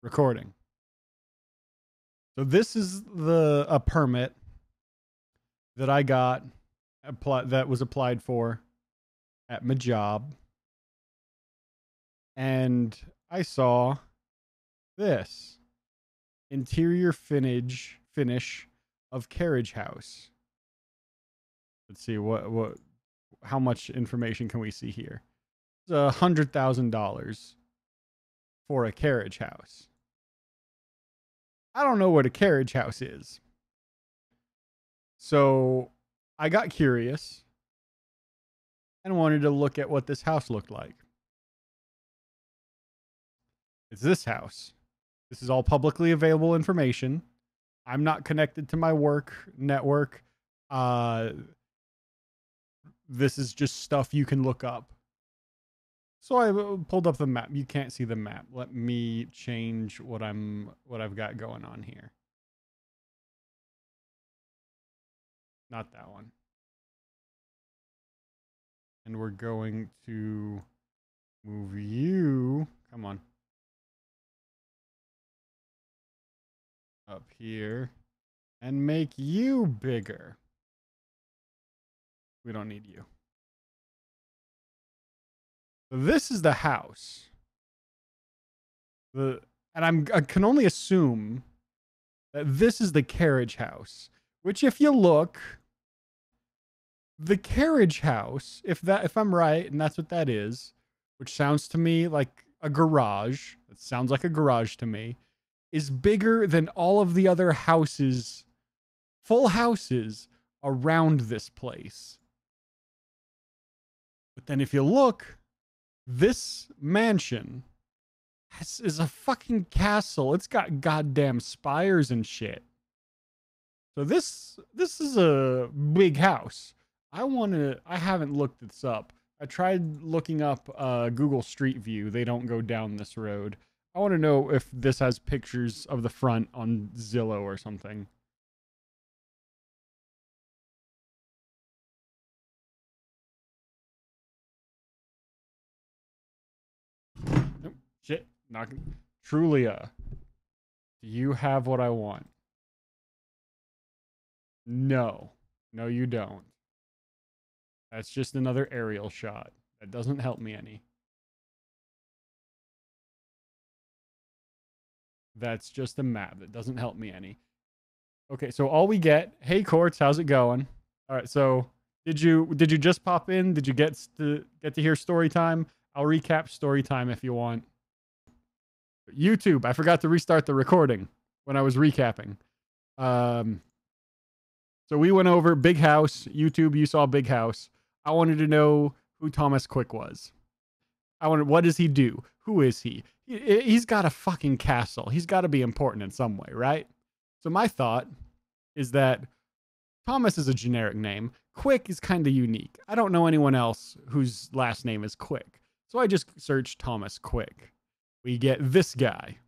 recording. So this is a permit that I got that was applied for at my job. And I saw this interior finish of carriage house. Let's see how much information can we see here? It's $100,000 for a carriage house. I don't know what a carriage house is. So I got curious and wanted to look at what this house looked like. It's this house. This is all publicly available information. I'm not connected to my work network. This is just stuff you can look up. So I pulled up the map. You can't see the map. Let me change what I've got going on here. Not that one. And we're going to move you. Come on. Up here. And make you bigger. We don't need you. This is the house. And I can only assume that this is the carriage house. Which, if you look, the carriage house, if I'm right, and that's what that is, which sounds to me like a garage. It sounds like a garage to me. Is bigger than all of the other houses, full houses around this place. But then if you look, this mansion is a fucking castle. It's got goddamn spires and shit. So this is a big house. I haven't looked this up. I tried looking up Google Street View. They don't go down this road. I want to know if this has pictures of the front on Zillow or something. Oh, shit. Trulia, do you have what I want? No. No, you don't. That's just another aerial shot. That doesn't help me any. That's just a map. That doesn't help me any. Okay, so all we get... Hey, Quartz, how's it going? All right, so did you just pop in? Did you get to hear story time? I'll recap story time if you want. YouTube, I forgot to restart the recording when I was recapping. So we went over Big House. YouTube, you saw Big House. I wanted to know who Thomas Quick was. What does he do? Who is he? He's got a fucking castle. He's got to be important in some way, right? So my thought is that Thomas is a generic name. Quick is kind of unique. I don't know anyone else whose last name is Quick. So I just searched Thomas Quick. We get this guy.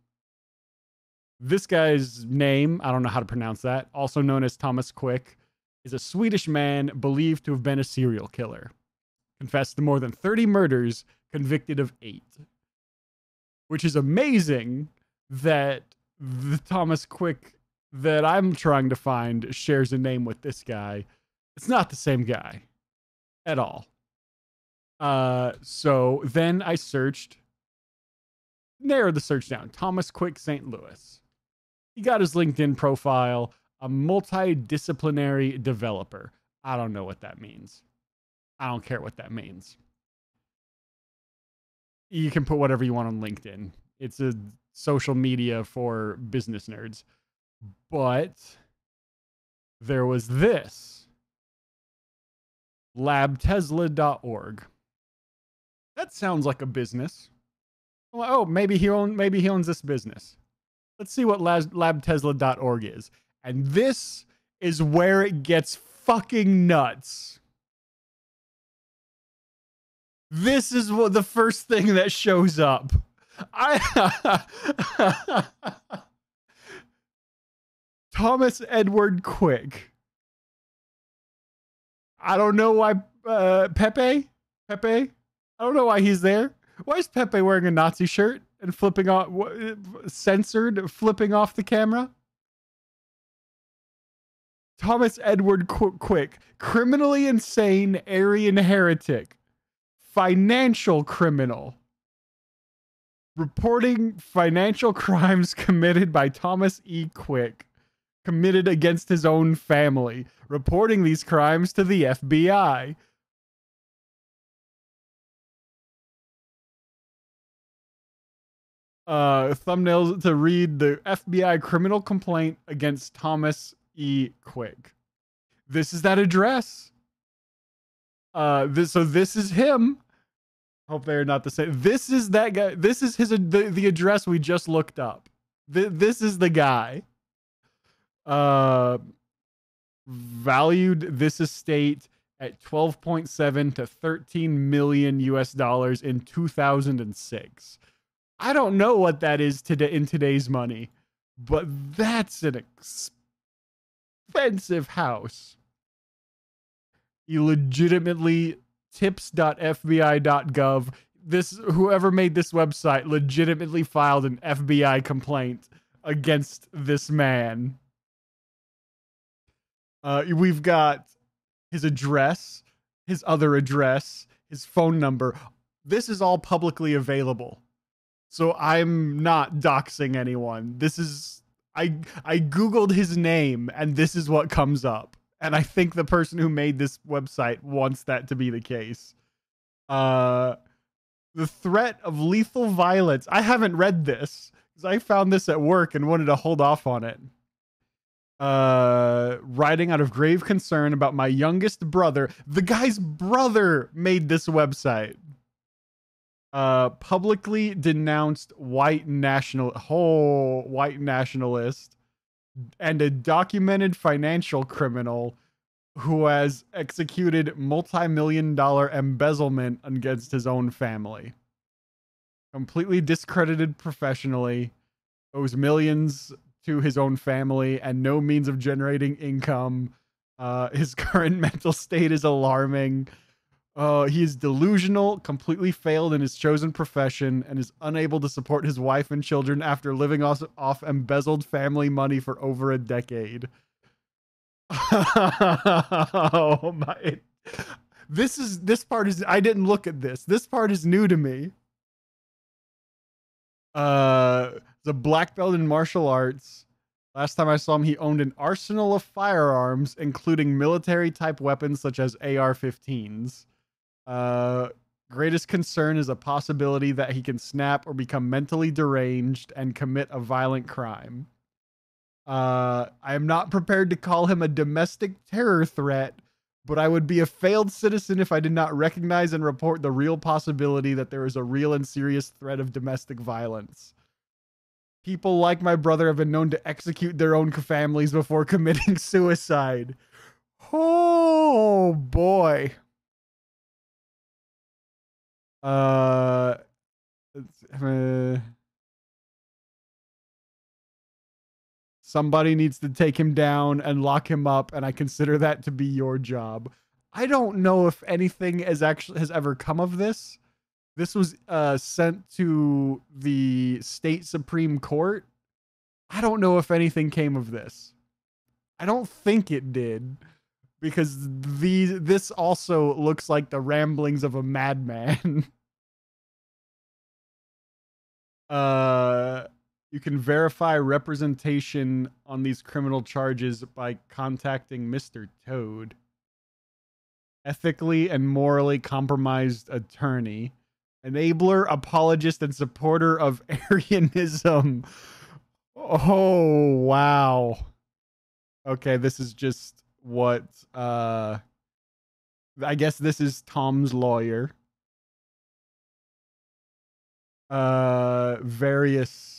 This guy's name, I don't know how to pronounce that, also known as Thomas Quick, is a Swedish man believed to have been a serial killer. Confessed to more than 30 murders, convicted of 8. Which is amazing that the Thomas Quick that I'm trying to find shares a name with this guy. It's not the same guy at all. So then I narrowed the search down. Thomas Quick, St. Louis. He got his LinkedIn profile, a multidisciplinary developer. I don't know what that means. I don't care what that means. You can put whatever you want on LinkedIn. It's a social media for business nerds. But there was this. labtesla.org. That sounds like a business. Oh, maybe he owns this business. Let's see what labtesla.org is. And this is where it gets fucking nuts. This is what the first thing that shows up. Thomas Edward Quick. I don't know why Pepe? I don't know why he's there. Why is Pepe wearing a Nazi shirt? and flipping off, censored, flipping off the camera? Thomas Edward Quick, criminally insane Aryan heretic, financial criminal. Reporting financial crimes committed by Thomas E. Quick, committed against his own family, reporting these crimes to the FBI. Thumbnails to read the FBI criminal complaint against Thomas E. Quick. This is that address. So this is him. Hope they're not the same. This is that guy. This is the address we just looked up. This is the guy. Valued this estate at 12.7 to 13 million US dollars in 2006. I don't know what that is today in today's money, but that's an expensive house. You legitimately tips.fbi.gov. Whoever made this website legitimately filed an FBI complaint against this man. We've got his address, his other address, his phone number. This is all publicly available. So I'm not doxing anyone. This is, I Googled his name and this is what comes up. And I think the person who made this website wants that to be the case. The threat of lethal violence. I haven't read this because I found this at work and wanted to hold off on it. Writing out of grave concern about my youngest brother. The guy's brother made this website. Publicly denounced white nationalist and a documented financial criminal who has executed multi-million-dollar embezzlement against his own family. Completely discredited professionally, owes millions to his own family and no means of generating income. His current mental state is alarming. He is delusional, completely failed in his chosen profession, and is unable to support his wife and children after living off embezzled family money for over a decade. Oh my. This part is, I didn't look at this. This part is new to me. The black belt in martial arts. Last time I saw him, he owned an arsenal of firearms, including military-type weapons such as AR-15s. Greatest concern is a possibility that he can snap or become mentally deranged and commit a violent crime. I am not prepared to call him a domestic terror threat, but I would be a failed citizen if I did not recognize and report the real possibility that there is a real and serious threat of domestic violence. People like my brother have been known to execute their own families before committing suicide. Oh boy. Somebody needs to take him down and lock him up, and I consider that to be your job. I don't know if anything has ever come of this. This was sent to the state Supreme Court. I don't know if anything came of this. I don't think it did, because this also looks like the ramblings of a madman. You can verify representation on these criminal charges by contacting Mr. Toad. Ethically and morally compromised attorney. Enabler, apologist, and supporter of Aryanism. Oh, wow. Okay, this is just what... I guess this is Tom's lawyer. Various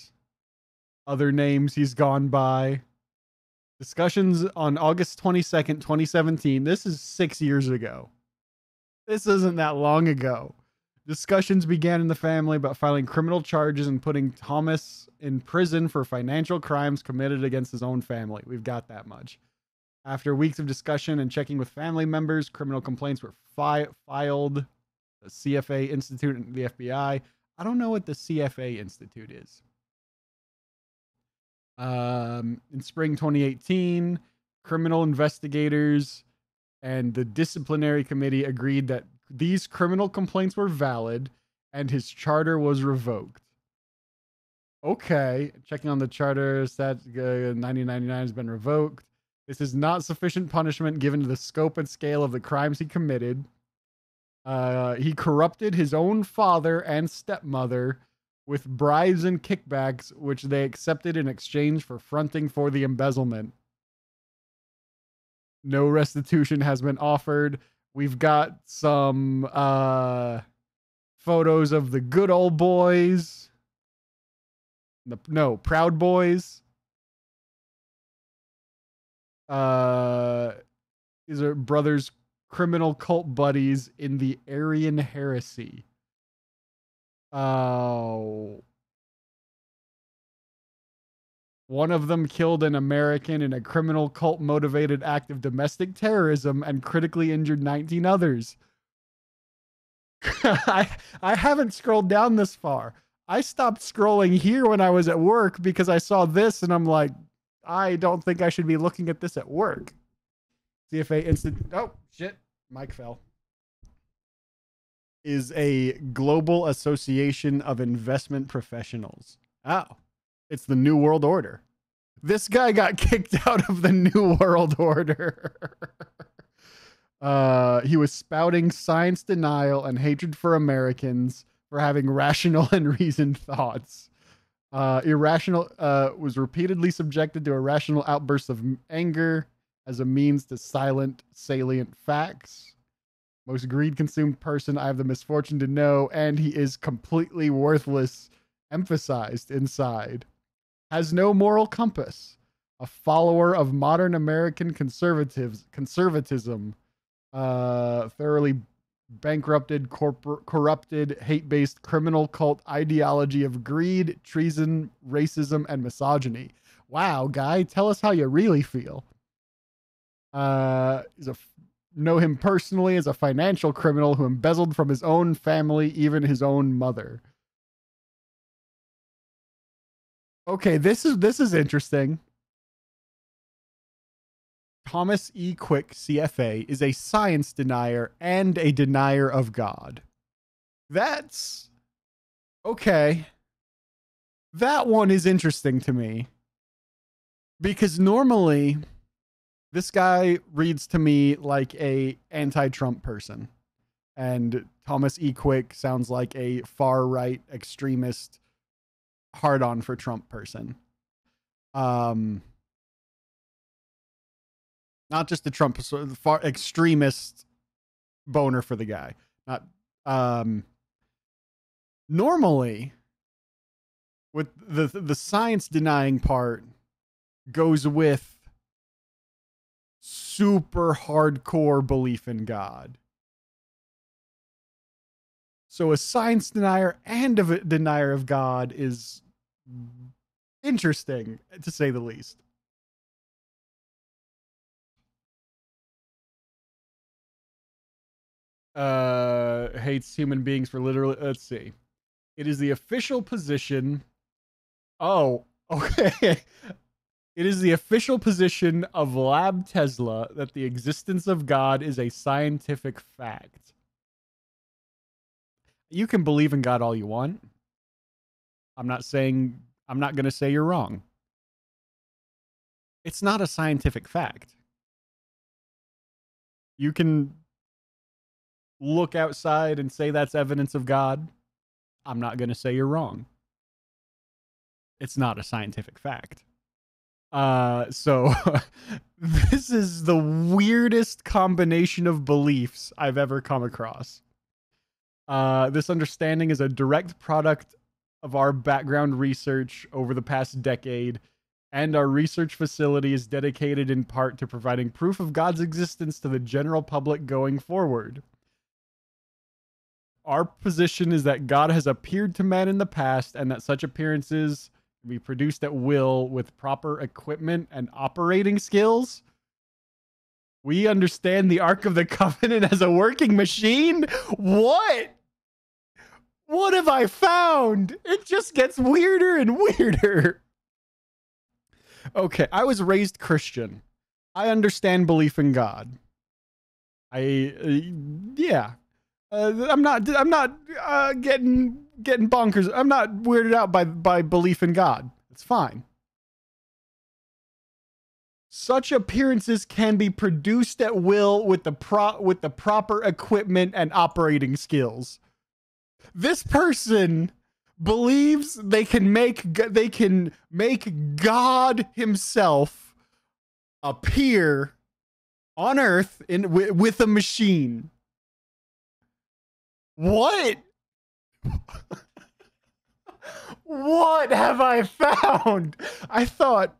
other names he's gone by. Discussions on August 22nd, 2017. This is 6 years ago. This isn't that long ago. Discussions began in the family about filing criminal charges and putting Thomas in prison for financial crimes committed against his own family. We've got that much. After weeks of discussion and checking with family members, criminal complaints were filed. The CFA Institute and the FBI. I don't know what the CFA Institute is. In spring 2018, criminal investigators and the disciplinary committee agreed that these criminal complaints were valid and his charter was revoked. Okay, checking on the charter, that 1999 has been revoked. This is not sufficient punishment given the scope and scale of the crimes he committed. He corrupted his own father and stepmother with bribes and kickbacks, which they accepted in exchange for fronting for the embezzlement. No restitution has been offered. We've got some photos of the good old boys. No, Proud Boys. These are brothers, criminal cult buddies in the Aryan heresy. Oh. One of them killed an American in a criminal cult-motivated act of domestic terrorism and critically injured 19 others. I haven't scrolled down this far. I stopped scrolling here when I was at work because I saw this and I'm like, I don't think I should be looking at this at work. CFA Institute. Oh, shit. Mic fell. Is a global association of investment professionals. Oh, it's the New World Order. This guy got kicked out of the New World Order. He was spouting science denial and hatred for Americans for having rational and reasoned thoughts. Was repeatedly subjected to irrational outbursts of anger as a means to silent salient facts. Most greed-consumed person I have the misfortune to know, and he is completely worthless, emphasized inside. Has no moral compass. A follower of modern American conservatism. Thoroughly bankrupted, corrupted, hate-based criminal cult ideology of greed, treason, racism, and misogyny. Wow, guy, tell us how you really feel. Know him personally as a financial criminal who embezzled from his own family, even his own mother. Okay, this is interesting. Thomas E. Quick, CFA, is a science denier and a denier of God. That's okay. That one is interesting to me because normally this guy reads to me like a anti-Trump person, and Thomas E. Quick sounds like a far-right extremist hard-on for Trump person. Not just the Trump, far extremist boner for the guy. Not normally with the science denying part goes with super hardcore belief in God. So a science denier and a denier of God is interesting, to say the least. Hates human beings for literally, let's see. It is the official position. Oh, okay. It is the official position of Lab Tesla that the existence of God is a scientific fact. You can believe in God all you want. I'm not going to say you're wrong. It's not a scientific fact. You can look outside and say that's evidence of God. I'm not going to say you're wrong. It's not a scientific fact. So this is the weirdest combination of beliefs I've ever come across. This understanding is a direct product of our background research over the past decade, and our research facility is dedicated in part to providing proof of God's existence to the general public going forward. Our position is that God has appeared to men in the past, and that such appearances can be produced at will with proper equipment and operating skills. We understand the Ark of the Covenant as a working machine? What? What have I found? It just gets weirder and weirder. Okay, I was raised Christian. I understand belief in God. Yeah. I'm not getting bonkers. I'm not weirded out by belief in God. It's fine. Such appearances can be produced at will with the proper equipment and operating skills. This person believes they can make God himself appear on Earth with a machine. What? What have I found? I thought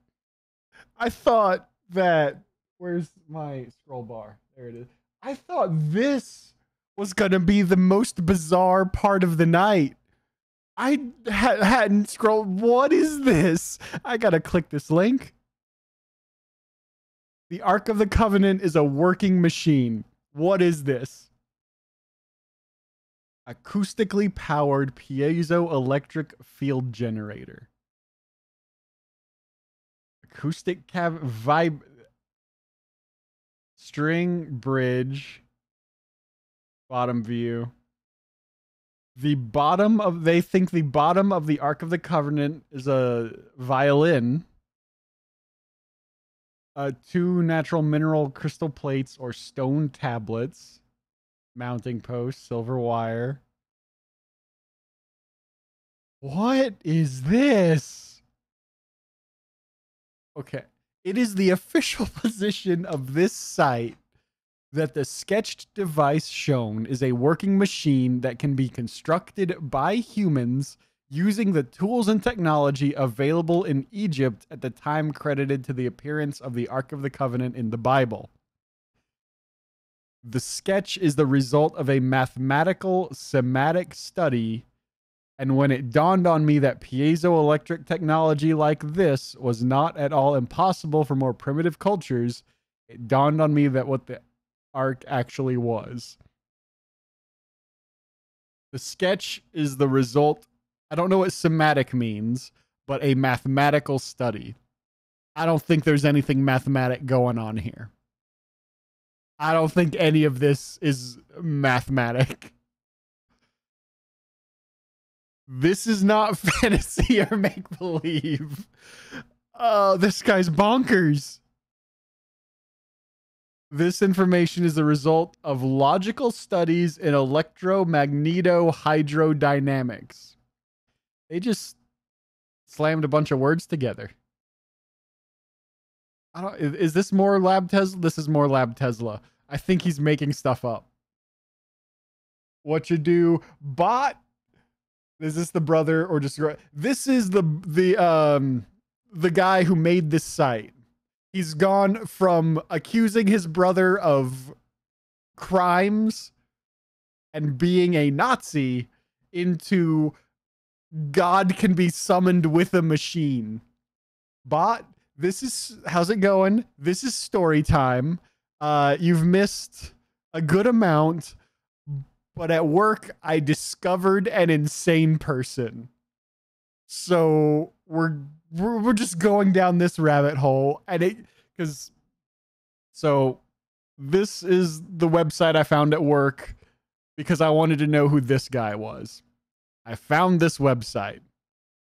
that, where's my scroll bar? There it is. I thought this was gonna be the most bizarre part of the night. I hadn't scrolled. What is this? I gotta click this link. The Ark of the Covenant is a working machine. What is this? Acoustically powered piezoelectric field generator. Acoustic vibe string bridge. Bottom view. They think the bottom of the Ark of the Covenant is a violin. 2 natural mineral crystal plates or stone tablets. Mounting post, silver wire. What is this? Okay. It is the official position of this site that the sketched device shown is a working machine that can be constructed by humans using the tools and technology available in Egypt at the time credited to the appearance of the Ark of the Covenant in the Bible. The sketch is the result of a mathematical semantic study, and when it dawned on me that piezoelectric technology like this was not at all impossible for more primitive cultures, it dawned on me that what the Ark actually was. The sketch is the result, I don't know what semantic means, but a mathematical study. I don't think there's anything mathematic going on here. I don't think any of this is mathematic. This is not fantasy or make-believe. Oh, this guy's bonkers. This information is the result of logical studies in electromagnetohydrodynamics. They just slammed a bunch of words together. Is this more Lab Tesla? This is more Lab Tesla. I think he's making stuff up. What you do, bot? Is this the brother or just this is the guy who made this site. He's gone from accusing his brother of crimes and being a Nazi into God can be summoned with a machine. Bot, this is, how's it going? This is story time. You've missed a good amount, but at work I discovered an insane person. So we're just going down this rabbit hole, and so this is the website I found at work because I wanted to know who this guy was. I found this website.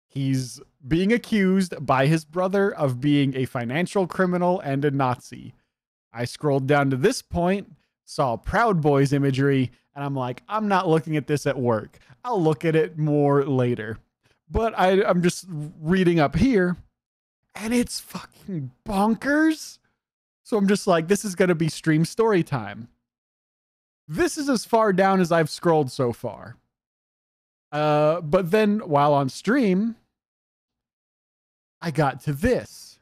He's being accused by his brother of being a financial criminal and a Nazi. I scrolled down to this point, saw Proud Boys imagery, and I'm like, I'm not looking at this at work. I'll look at it more later. But I'm just reading up here, and it's fucking bonkers. So I'm just like, this is going to be stream story time. This is as far down as I've scrolled so far. But then while on stream, I got to this.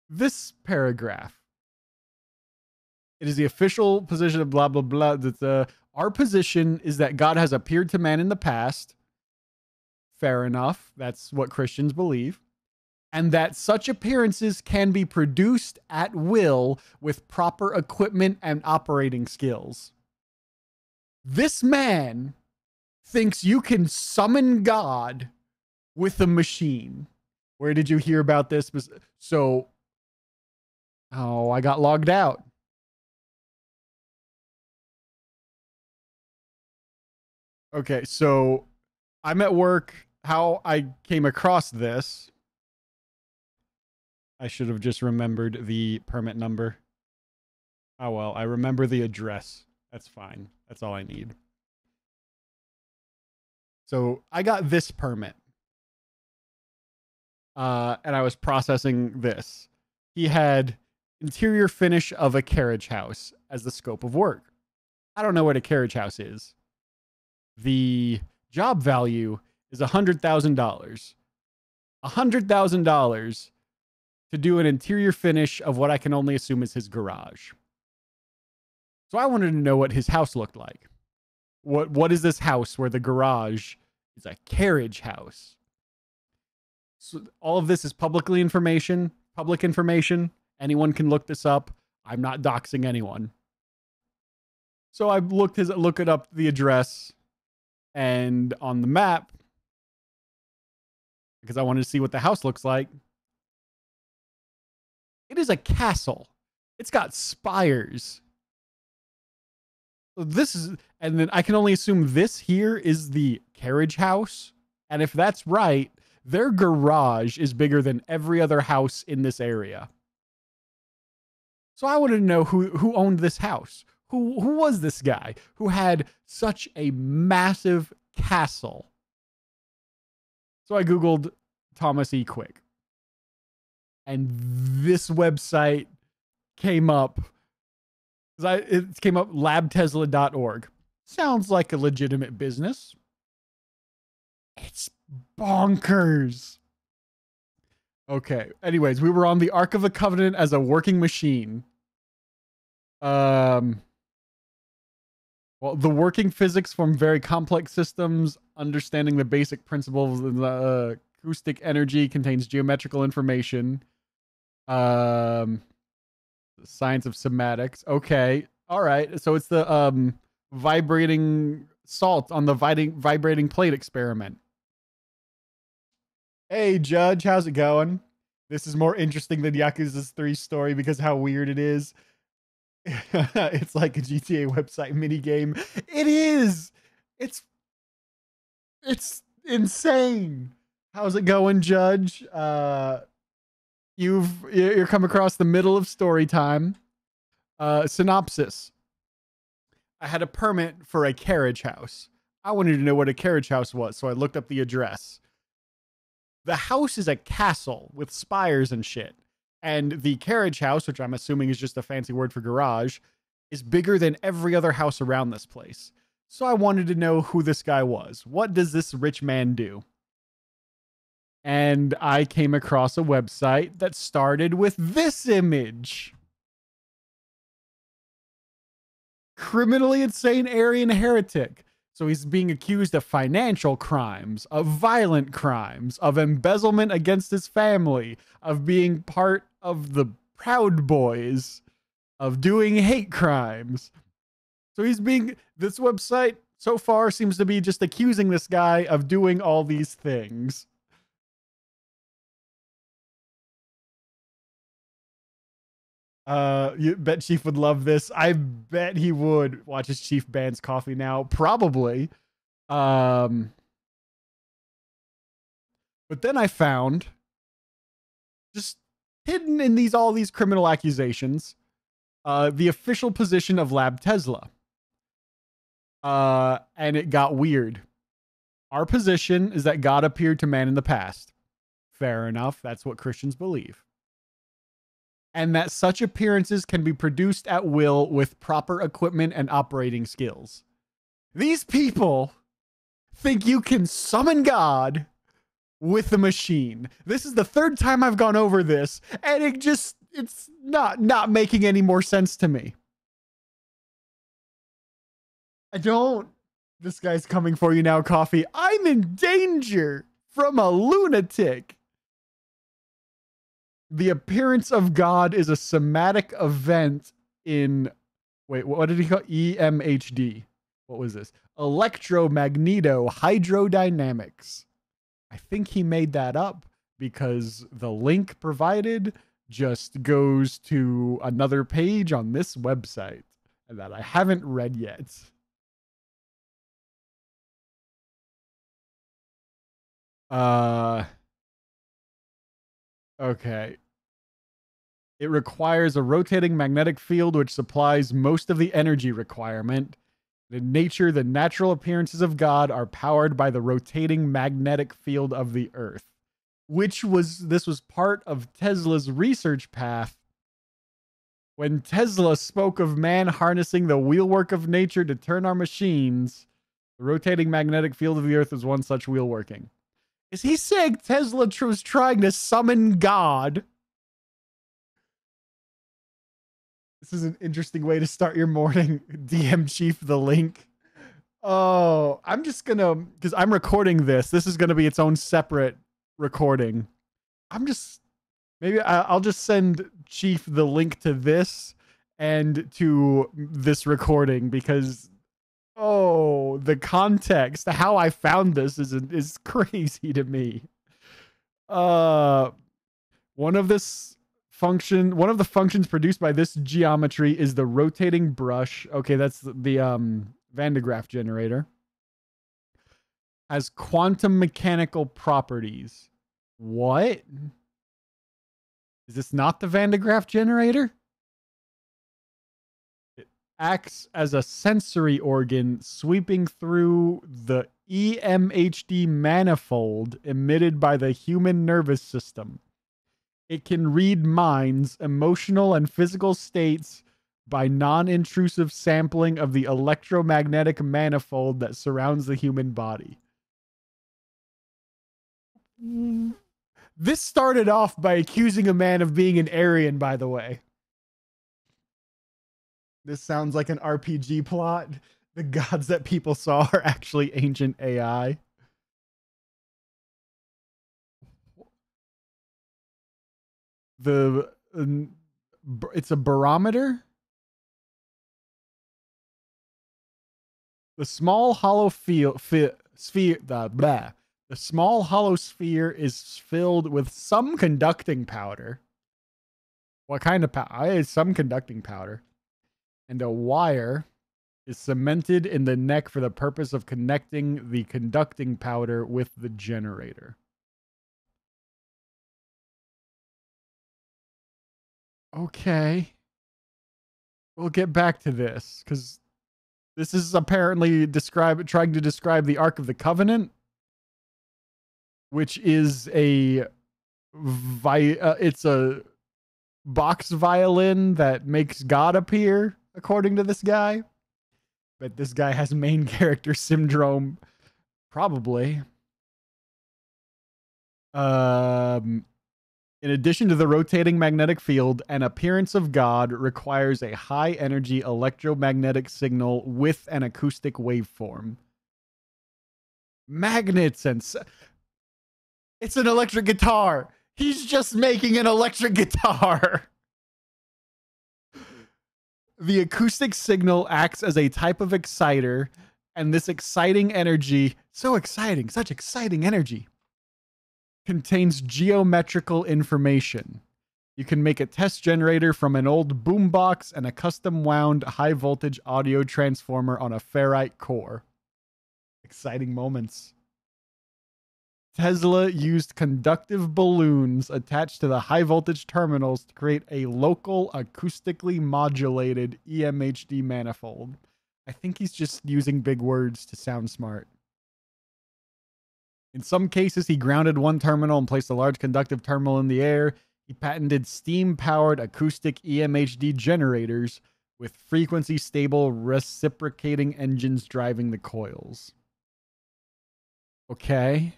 This paragraph. It is the official position of blah, blah, blah. That our position is that God has appeared to man in the past. Fair enough. That's what Christians believe. And that such appearances can be produced at will with proper equipment and operating skills. This man thinks you can summon God with a machine. Where did you hear about this? So, oh, I got logged out. Okay, so I'm at work. How I came across this, I should have just remembered the permit number. Oh, well, I remember the address. That's fine. That's all I need. So I got this permit. And I was processing this. He had interior finish of a carriage house as the scope of work. I don't know what a carriage house is. The job value is $100,000. $100,000 to do an interior finish of what I can only assume is his garage. So I wanted to know what his house looked like. What is this house where the garage is a carriage house? So all of this is public information. Anyone can look this up. I'm not doxing anyone. So I looked up the address, and on the map, because I wanted to see what the house looks like, it is a castle. It's got spires. So this is, and then I can only assume this here is the carriage house. And if that's right, their garage is bigger than every other house in this area. So I wanted to know who owned this house. Who was this guy who had such a massive castle? So I Googled Thomas E. Quick. And this website came up. It came up, labtesla.org. Sounds like a legitimate business. It's bonkers. Okay. Anyways, we were on the Ark of the Covenant as a working machine. Well, the working physics from very complex systems, understanding the basic principles of the acoustic energy contains geometrical information. Science of somatics. Okay. All right. So it's the vibrating salt on the vibrating plate experiment. Hey, Judge, how's it going? This is more interesting than Yakuza's 3 story because how weird it is. It's like a GTA website minigame. It is. It's insane. How's it going, Judge? You're come across the middle of story time. Synopsis. I had a permit for a carriage house. I wanted to know what a carriage house was, so I looked up the address. The house is a castle with spires and shit. And the carriage house, which I'm assuming is just a fancy word for garage, is bigger than every other house around this place. So I wanted to know who this guy was. What does this rich man do? And I came across a website that started with this image. Criminally insane Aryan heretic. So he's being accused of financial crimes, of violent crimes, of embezzlement against his family, of being part of the Proud Boys, of doing hate crimes. So this website so far seems to be just accusing this guy of doing all these things. You bet Chief would love this. I bet he would. Watch his Chief bans coffee now. Probably. But then I found, just hidden in all these criminal accusations, the official position of Lab Tesla. And it got weird. Our position is that God appeared to man in the past. Fair enough. That's what Christians believe. And that such appearances can be produced at will with proper equipment and operating skills. These people think you can summon God with a machine. This is the 3rd time I've gone over this, and it's not making any more sense to me. This guy's coming for you now, Coffee. I'm in danger from a lunatic. The appearance of God is a somatic event in... Wait, what did he call EMHD? What was this? electromagnetohydrodynamics. I think he made that up because the link provided just goes to another page on this website that I haven't read yet. Okay. It requires a rotating magnetic field which supplies most of the energy requirement. In nature, the natural appearances of God are powered by the rotating magnetic field of the earth, this was part of Tesla's research path. When Tesla spoke of man harnessing the wheelwork of nature to turn our machines, the rotating magnetic field of the earth was one such wheelworking. Is he saying Tesla was trying to summon God? This is an interesting way to start your morning. DM Chief the link. Oh, I'm just gonna, because I'm recording this. This is gonna be its own separate recording. Maybe I'll just send Chief the link to this and to this recording because, oh, the context, how I found this is crazy to me. One of the functions produced by this geometry is the rotating brush. Okay, that's the Van de Graaff generator. Has quantum mechanical properties. What? Is this not the Van de Graaff generator? It acts as a sensory organ sweeping through the EMHD manifold emitted by the human nervous system. It can read minds, emotional and physical states by non-intrusive sampling of the electromagnetic manifold that surrounds the human body. This started off by accusing a man of being an Aryan, by the way. This sounds like an RPG plot. The gods that people saw are actually ancient AI. It's a barometer. The small hollow the small hollow sphere is filled with some conducting powder. What kind of powder? It's some conducting powder. And a wire is cemented in the neck for the purpose of connecting the conducting powder with the generator. Okay. We'll get back to this, because this is apparently trying to describe the Ark of the Covenant, which is it's a box violin that makes God appear, according to this guy. But this guy has main character syndrome, probably. In addition to the rotating magnetic field, an appearance of God requires a high-energy electromagnetic signal with an acoustic waveform. Magnets and... It's an electric guitar! He's just making an electric guitar! The acoustic signal acts as a type of exciter, and this exciting energy... So exciting! Such exciting energy! Contains geometrical information. You can make a test generator from an old boombox and a custom wound high voltage audio transformer on a ferrite core. Exciting moments. Tesla used conductive balloons attached to the high voltage terminals to create a local acoustically modulated EMHD manifold. I think he's just using big words to sound smart. In some cases, he grounded one terminal and placed a large conductive terminal in the air. He patented steam-powered acoustic EMHD generators with frequency-stable reciprocating engines driving the coils. Okay.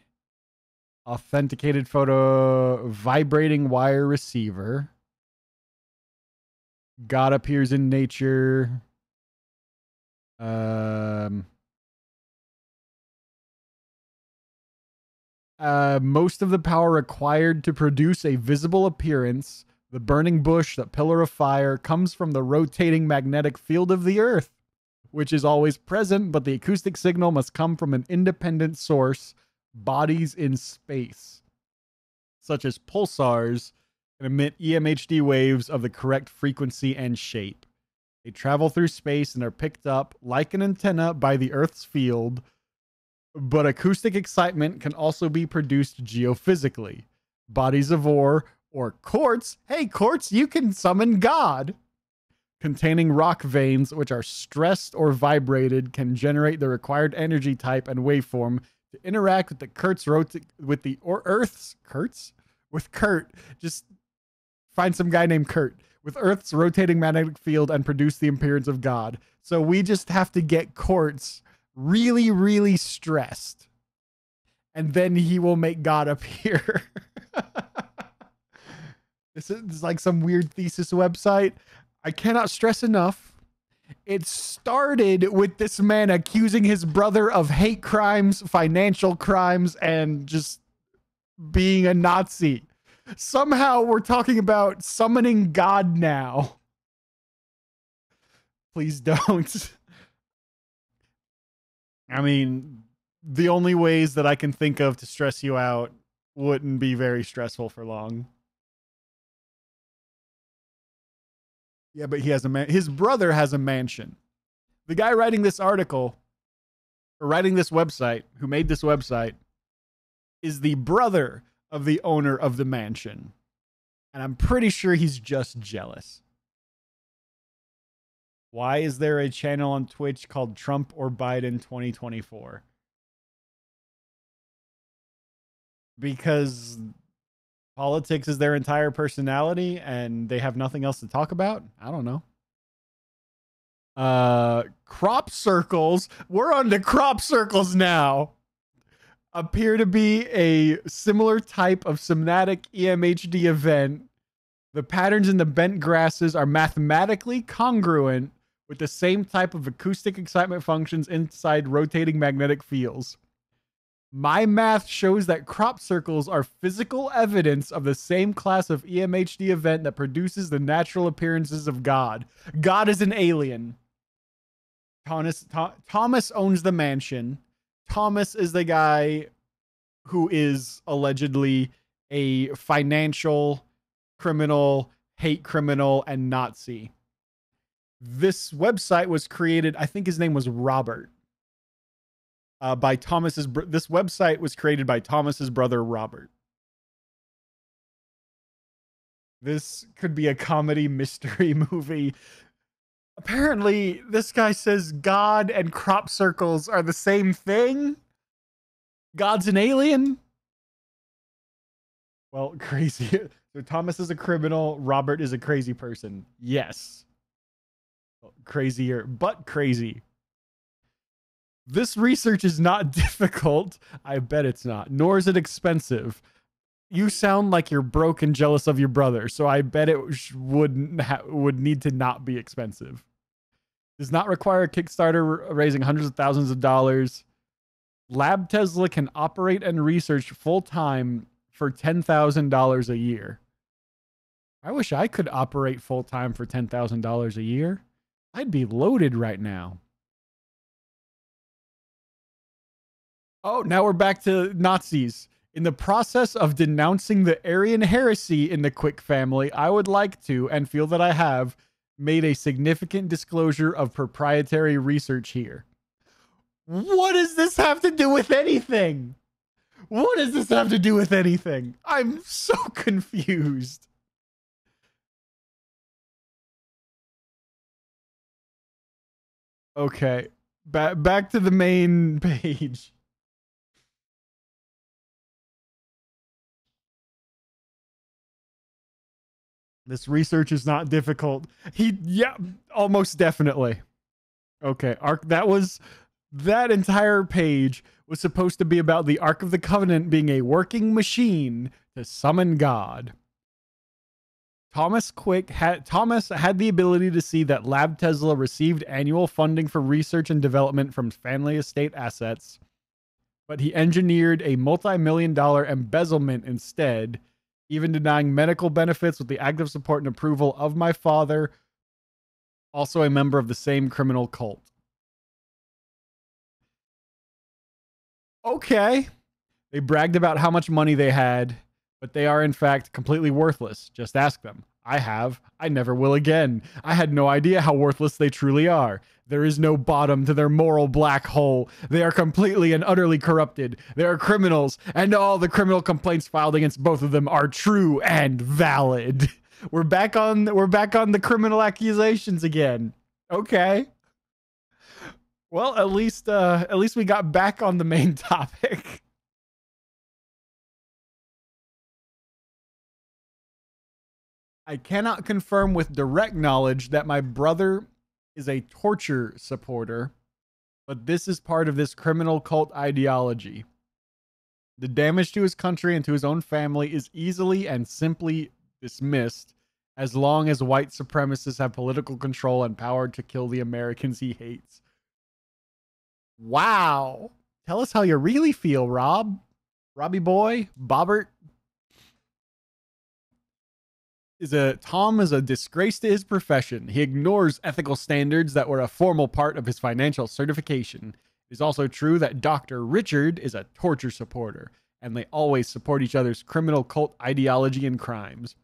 Authenticated photo, vibrating wire receiver. God appears in nature. Most of the power required to produce a visible appearance, the burning bush, the pillar of fire, comes from the rotating magnetic field of the earth, which is always present, but the acoustic signal must come from an independent source, bodies in space, such as pulsars, and emit EMHD waves of the correct frequency and shape. They travel through space and are picked up, like an antenna, by the Earth's field, but acoustic excitement can also be produced geophysically. Bodies of ore or quartz, hey quartz, you can summon God, containing rock veins which are stressed or vibrated, can generate the required energy type and waveform to interact with the Earth's Kurt. Just find some guy named Kurt with Earth's rotating magnetic field and produce the appearance of God. So we just have to get quartz really, really stressed, and then he will make God appear. This is like some weird thesis website. I cannot stress enough. It started with this man accusing his brother of hate crimes, financial crimes, and just being a Nazi. Somehow we're talking about summoning God now. Please don't. I mean, the only ways that I can think of to stress you out wouldn't be very stressful for long. Yeah, but he has his brother has a mansion. The guy writing this article, or writing this website, who made this website, is the brother of the owner of the mansion. And I'm pretty sure he's just jealous. Why is there a channel on Twitch called Trump or Biden 2024? Because politics is their entire personality and they have nothing else to talk about? I don't know. Crop circles. We're on to crop circles now. Appear to be a similar type of somatic EMHD event. The patterns in the bent grasses are mathematically congruent with the same type of acoustic excitement functions inside rotating magnetic fields. My math shows that crop circles are physical evidence of the same class of EMHD event that produces the natural appearances of God. God is an alien. Thomas owns the mansion. Thomas is the guy who is allegedly a financial criminal, hate criminal, and Nazi. This website was created, I think his name was Robert, by Thomas's. This website was created by Thomas's brother, Robert. This could be a comedy mystery movie. Apparently, this guy says God and crop circles are the same thing. God's an alien? Well, crazy. So Thomas is a criminal. Robert is a crazy person. Yes. Crazier, but crazy. This research is not difficult. I bet it's not. Nor is it expensive. You sound like you're broke and jealous of your brother, so I bet it would need to not be expensive. Does not require a Kickstarter raising hundreds of thousands of dollars. Lab Tesla can operate and research full-time for $10,000 a year. I wish I could operate full-time for $10,000 a year. I'd be loaded right now. Oh, now we're back to Nazis. In the process of denouncing the Aryan heresy in the Quick family, I would like to, and feel that I have, made a significant disclosure of proprietary research here. What does this have to do with anything? What does this have to do with anything? I'm so confused. Okay, back to the main page. This research is not difficult. Yeah, almost definitely. Okay, that entire page was supposed to be about the Ark of the Covenant being a working machine to summon God. Thomas had the ability to see that Lab Tesla received annual funding for research and development from family estate assets, but he engineered a multi-million-dollar embezzlement instead, even denying medical benefits with the active support and approval of my father, also a member of the same criminal cult. Okay. They bragged about how much money they had, but they are in fact completely worthless. Just ask them. I have. I never will again. I had no idea how worthless they truly are. There is no bottom to their moral black hole. They are completely and utterly corrupted. They are criminals, and all the criminal complaints filed against both of them are true and valid. We're back on the criminal accusations again. Okay. Well, at least we got back on the main topic. I cannot confirm with direct knowledge that my brother is a torture supporter, but this is part of this criminal cult ideology. The damage to his country and to his own family is easily and simply dismissed as long as white supremacists have political control and power to kill the Americans he hates. Wow. Tell us how you really feel, Rob. Robbie boy, Bobbert. Tom is a disgrace to his profession. He ignores ethical standards that were a formal part of his financial certification. It is also true that Dr. Richard is a torture supporter, and they always support each other's criminal cult ideology and crimes.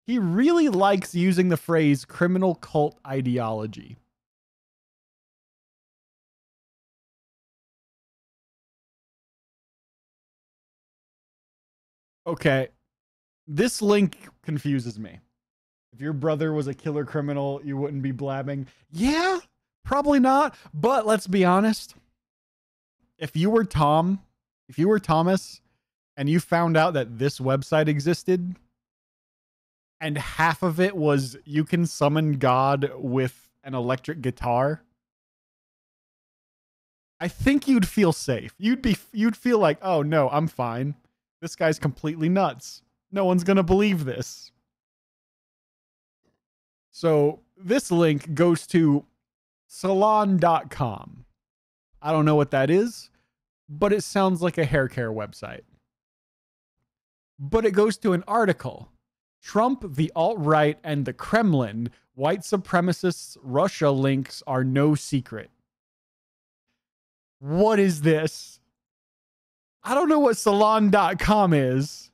He really likes using the phrase criminal cult ideology. Okay. This link confuses me. If your brother was a killer criminal, you wouldn't be blabbing. Yeah, probably not. But let's be honest. If you were Thomas, and you found out that this website existed, and half of it was you can summon God with an electric guitar, I think you'd feel safe. You'd feel like, oh no, I'm fine. This guy's completely nuts. No one's gonna believe this. So this link goes to salon.com. I don't know what that is, but it sounds like a hair care website. But it goes to an article. Trump, the alt-right, and the Kremlin, white supremacists, Russia links are no secret. What is this? I don't know what salon.com is.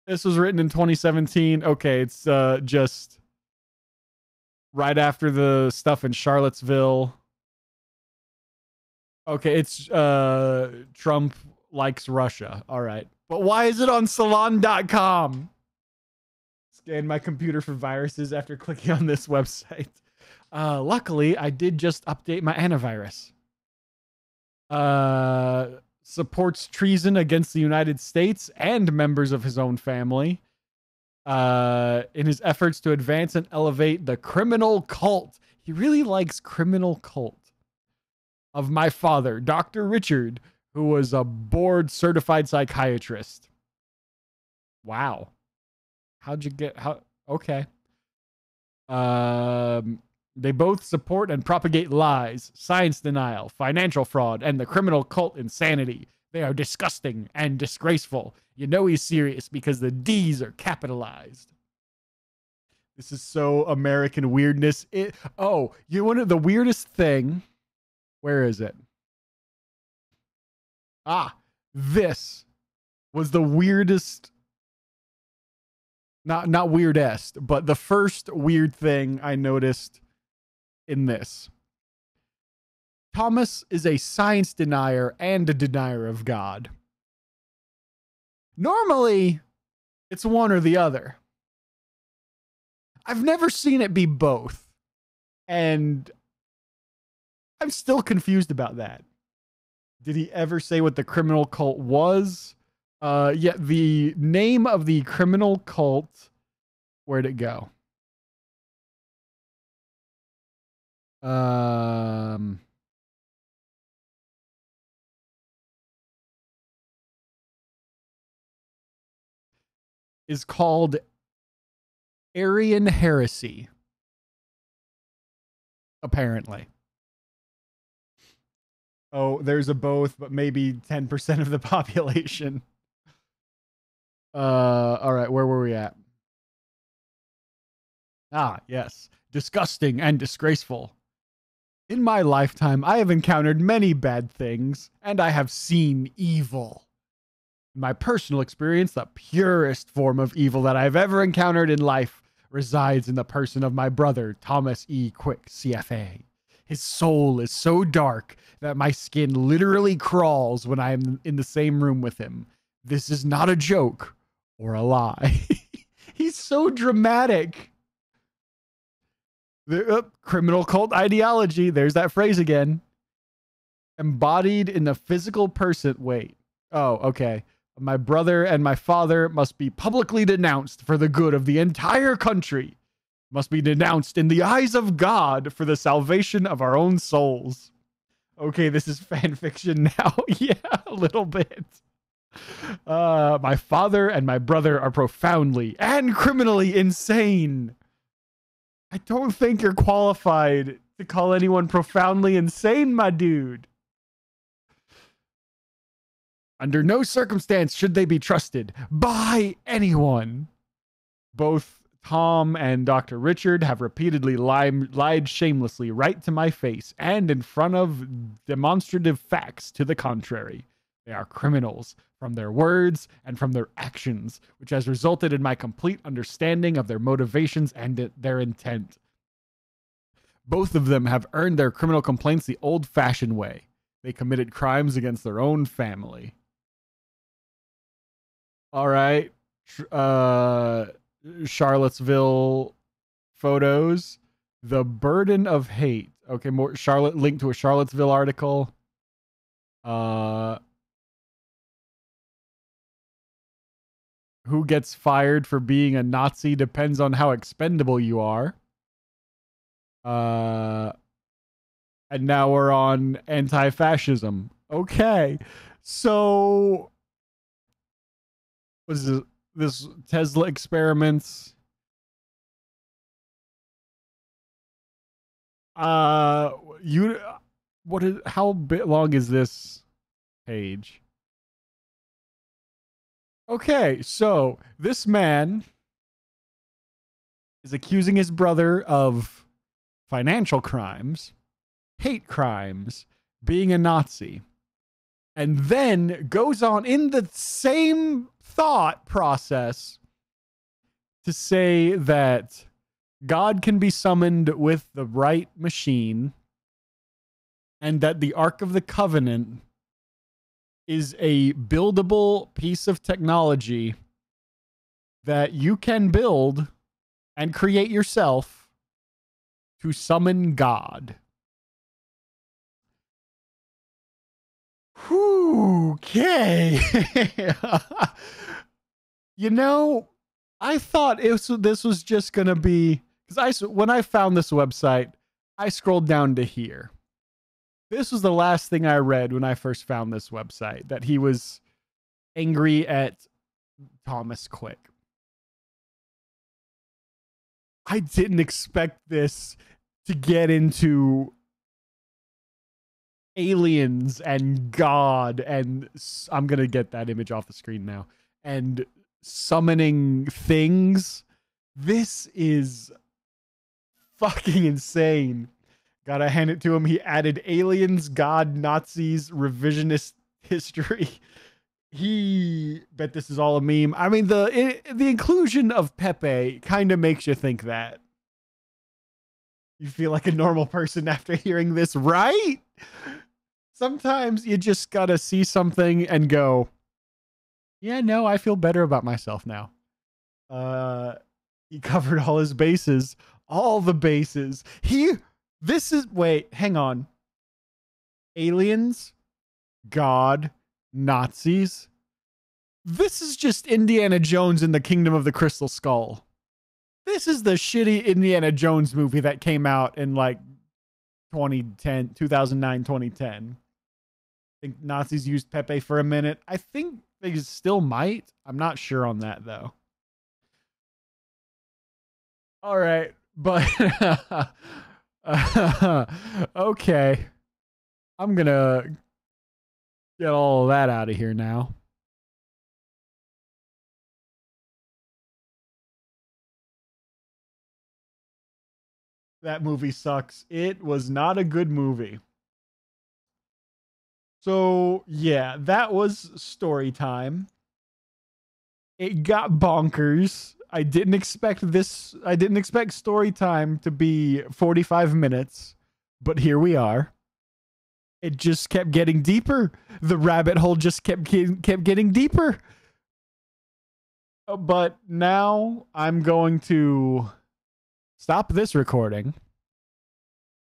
This was written in 2017. Okay, it's just right after the stuff in Charlottesville. Okay, it's Trump likes Russia. All right. But why is it on salon.com? Scan my computer for viruses after clicking on this website. Luckily, I did just update my antivirus. Supports treason against the United States and members of his own family in his efforts to advance and elevate the criminal cult. He really likes criminal cult of my father, Dr. Richard, who was a board certified psychiatrist. Wow. How'd you get okay. They both support and propagate lies, science denial, financial fraud, and the criminal cult insanity. They are disgusting and disgraceful. You know he's serious because the D's are capitalized. This is so American weirdness. You want the weirdest thing? Where is it? This was the weirdest. Not weirdest, but the first weird thing I noticed in this. Thomas is a science denier and a denier of God. Normally, it's one or the other. I've never seen it be both. And I'm still confused about that. Did he ever say what the criminal cult was? Yeah, the name of the criminal cult, where'd it go? Is called Aryan Heresy. Apparently. Oh, there's a both, but maybe 10% of the population. All right, where were we at? Yes. Disgusting and disgraceful. In my lifetime, I have encountered many bad things, and I have seen evil. In my personal experience, the purest form of evil that I've ever encountered in life resides in the person of my brother, Thomas E. Quick, CFA. His soul is so dark that my skin literally crawls when I am in the same room with him. This is not a joke or a lie. He's so dramatic. The criminal cult ideology. There's that phrase again. Embodied in the physical person. Wait. Oh, okay. My brother and my father must be publicly denounced for the good of the entire country. Must be denounced in the eyes of God for the salvation of our own souls. Okay, this is fan fiction now. Yeah, a little bit. My father and my brother are profoundly and criminally insane. I don't think you're qualified to call anyone profoundly insane, my dude. Under no circumstance should they be trusted by anyone. Both Tom and Dr. Richard have repeatedly lied shamelessly right to my face and in front of demonstrative facts to the contrary. They are criminals from their words and from their actions, which has resulted in my complete understanding of their motivations and their intent. Both of them have earned their criminal complaints the old-fashioned way. They committed crimes against their own family. All right. Charlottesville photos. The burden of hate. Okay, more link to a Charlottesville article. Who gets fired for being a Nazi depends on how expendable you are. And now we're on anti-fascism. Okay. So was this Tesla experiments? How long is this page? Okay, so this man is accusing his brother of financial crimes, hate crimes, being a Nazi, and then goes on in the same thought process to say that God can be summoned with the right machine and that the Ark of the Covenant is a buildable piece of technology that you can build and create yourself to summon God. Okay. You know, I thought this was just going to be... Because when I found this website, I scrolled down to here. This was the last thing I read when I first found this website, that he was angry at Thomas Quick. I didn't expect this to get into aliens and God, and I'm going to get that image off the screen now, and summoning things. This is fucking insane. Gotta hand it to him. He added aliens, God, Nazis, revisionist history. He bet this is all a meme. I mean, the inclusion of Pepe kind of makes you think that. You feel like a normal person after hearing this, right? Sometimes you just gotta see something and go, yeah, no, I feel better about myself now. He covered all his bases. All the bases. Wait, hang on. Aliens, God, Nazis. This is just Indiana Jones in the Kingdom of the Crystal Skull. This is the shitty Indiana Jones movie that came out in like 2009, 2010. I think Nazis used Pepe for a minute. I think they still might. I'm not sure on that though. All right, but okay. I'm gonna get all of that out of here now. That movie sucks. It was not a good movie. So, yeah, that was story time. It got bonkers. I didn't expect this. I didn't expect story time to be 45 minutes, but here we are. It just kept getting deeper. The rabbit hole just kept getting deeper. But now I'm going to stop this recording